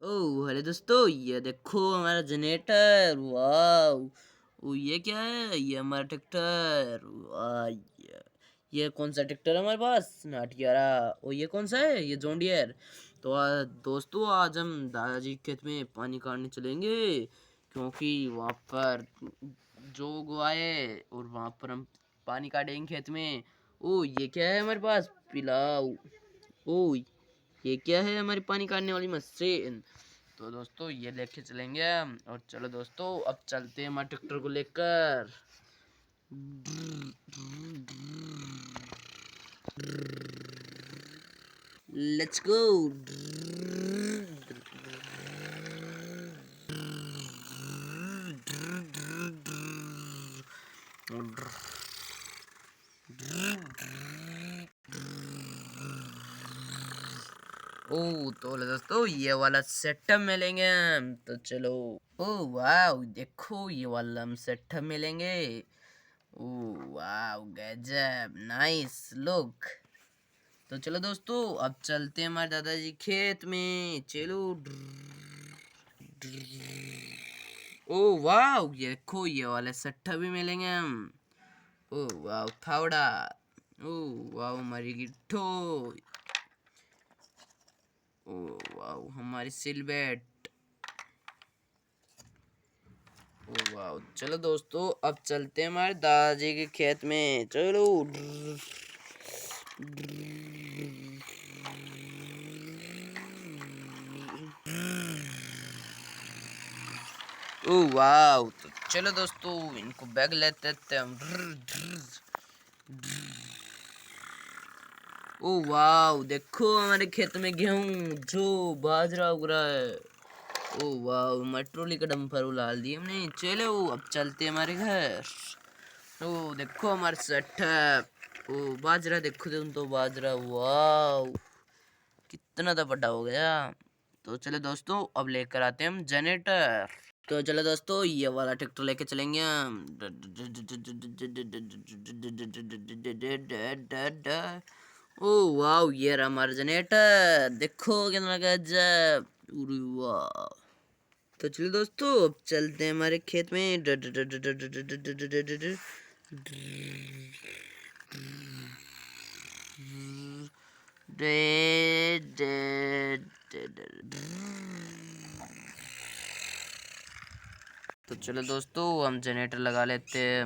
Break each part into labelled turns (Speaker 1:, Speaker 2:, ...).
Speaker 1: Oh hello दोस्तों, ये देखो हमारा जनरेटर। वाह, ओ ये क्या है? ये हमारा ट्रैक्टर। वाह, ये कौन सा ट्रैक्टर है हमारे पास? नाटियारा। ओ ये कौन सा है? ये जॉन डियर। तो दोस्तों, आज हम दादाजी के खेत में पानी काटने चलेंगे, क्योंकि वहाँ पर जो उगवाए और वहाँ पर हम पानी काटेंगे खेत में। ओ ये क्या है हमारे पास? पिलाओ। ओ ये क्या है? हमारी पानी काटने वाली मशीन। तो दोस्तों, ये लेके चलेंगे हम। और चलो दोस्तों, अब चलते हैं हमारे ट्रैक्टर को लेकर। Let's go. ओ तो दोस्तों, ये वाला सेटअप मिलेंगे हम। तो चलो। ओ वाह, देखो ये वाला हम सेटअप मिलेंगे। ओ वाह, गजब, नाइस लुक। तो चलो दोस्तों, अब चलते हैं हमारे दादाजी खेत में। चलो। ओ वाह, ये देखो ये वाले सट्टा भी मिलेंगे हम। ओ वाह, फावड़ा। ओ वाह, हमारी गिट्ठो। ओ वाह, हमारी सिलबेट। ओ वाह, चलो दोस्तों, अब चलते हैं हमारे दादाजी के खेत में। चलो। ओ वाह, तो चलो दोस्तों, इनको बैग लेते थे हम। ओ वाह, देखो हमारे खेत में गेहूं जो बाजरा उग रहा है। ओ वाह, मेट्रोली का डंपर उलाल दिए हमने। चलो, अब चलते हैं हमारे घर। ओ देखो हमारे सेटअप। ओ बाजरा देखो, तुम तो बाजरा। वाह, कितना तो बड़ा हो गया। तो चलो दोस्तों, अब लेकर आते हैं हम जनरेटर। तो चलो दोस्तों, ये वाला ट्रैक्टर लेके चलेंगे हम। ओ वाह, ये रहा हमारा जनरेटर। देखो कितना गजब। अरे वाह। तो चलो दोस्तों, अब चलते हैं हमारे खेत में। तो चलो दोस्तों, हम जनरेटर लगा लेते हैं।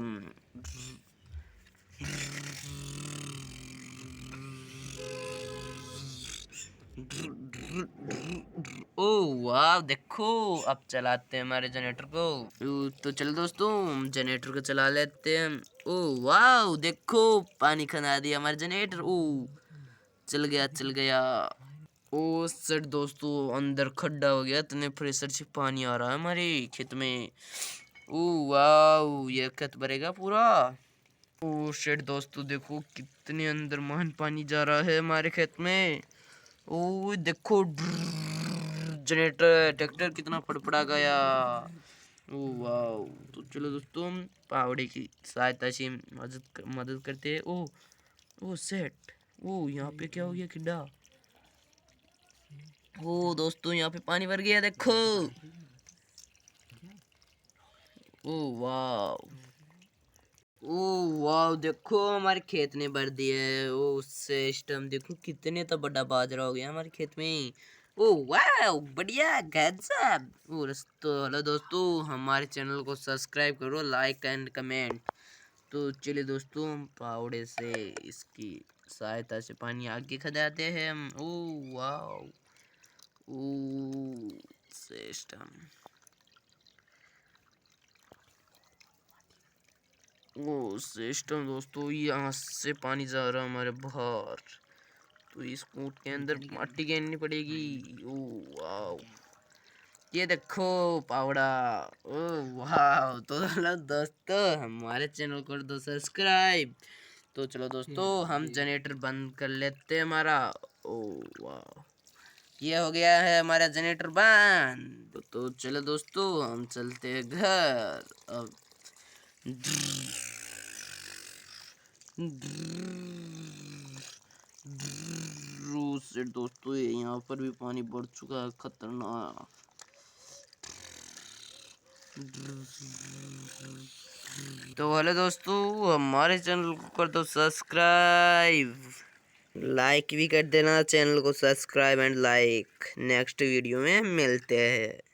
Speaker 1: ओ वाह, देखो अब चलाते हैं हमारे जनरेटर को। तो चलो दोस्तों, हम जनरेटर को चला लेते हैं। ओ वाह, देखो पानी खना दिया हमारे जनरेटर। ओ चल गया, चल गया। ओ सर दोस्तों, अंदर खड्डा हो गया, इतने प्रेशर से पानी आ रहा है हमारे खेत में। ओ वाह, ये खेत भरेगा पूरा। ओ शेट दोस्तों, देखो कितने अंदर महान पानी जा रहा है हमारे खेत में। ओ देखो, जनरेटर ट्रैक्टर कितना फड़फड़ा गया। ओ वाह। तो चलो दोस्तों, हम पावड़े की सहायता से मदद करते हैं। ओ ओ सेट। ओ यहाँ पे क्या हो गया? खड्डा। ओ दोस्तों, यहाँ पे पानी भर गया, देखो। ओ वाह। ओ वाह, देखो हमारे खेत ने भर दिए। ओ सिस्टम देखो, कितने तो बड़ा बाजरा हो गया हमारे खेत में। ओ वाह, बढ़िया, गजब। तो हेलो दोस्तों, हमारे चैनल को सब्सक्राइब करो, लाइक एंड कमेंट। तो चलिए दोस्तों, हम फावड़े से इसकी सहायता से पानी आगे खदाते हैं हम। ओ वाह। ओ सिस्टम। वो सिस्टम दोस्तों, यहाँ से पानी जा रहा है हमारे बाहर। तो इस कूट के अंदर माटी घेरनी पड़ेगी। ओ वाह, ये देखो पावड़ा। ओ वाह। तो चलो दोस्तों, हमारे चैनल को कर दो सब्सक्राइब। तो चलो दोस्तों, हम जनरेटर बंद कर लेते हैं हमारा। ओ वाह, ये हो गया है हमारा जनरेटर बंद। तो चलो दोस्तों, हम चलते हैं घर अब। शिट दोस्तों, ये यहाँ पर भी पानी बढ़ चुका है, खतरनाक। तो हेलो दोस्तों, हमारे चैनल को कर दो सब्सक्राइब, लाइक भी कर देना चैनल को, subscribe and like. Next video में मिलते हैं।